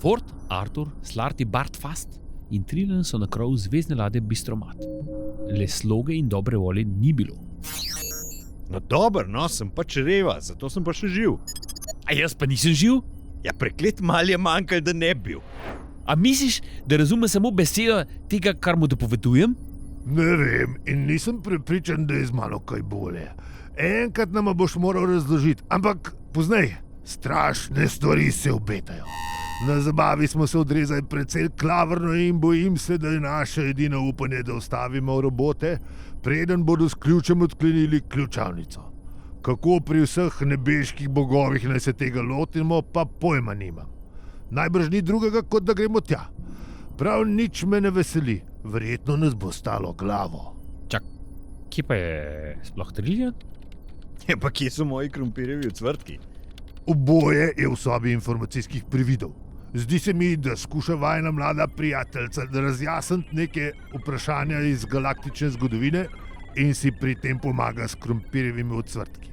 Ford, Arthur, Slarty Bartfast in Trilen so na krovu zvezdne ladje Bistromat. Le sloge in dobre volje ni bilo. No dober, no, sem pač reva, zato sem pa še živ. A jaz pa nisem živ? Ja, preklet mal je manjkal, da ne bi bil. A misliš, da razume samo besedo tega, kar mu dopovedujem? Ne vem in nisem prepričan, da je z mano kaj bolje. Enkrat nama boš moral razložiti, ampak poznej, strašne stvari se obetajo. Na zabavi smo se odrezali precej klavrno in bojim se, da je naše edino upanje, da ustavimo robote, preden bodo s ključem odklenili ključavnico. Kako pri vseh nebeških bogovih naj se tega lotimo, pa pojma nimam. Najbrž ni drugega, kot da gremo tja. Prav nič me ne veseli, verjetno nas bo stalo glavo. Čak, kje pa je sploh Trillian? Ja, pa kje so moji krompirjevi ocvrtki? Oboje je v sobi informacijskih prividov. Zdi se mi, da skuša vajna mlada prijateljica razjasniti neke vprašanja iz galaktične zgodovine in si pri tem pomaga s krompirjevimi ocvrtki.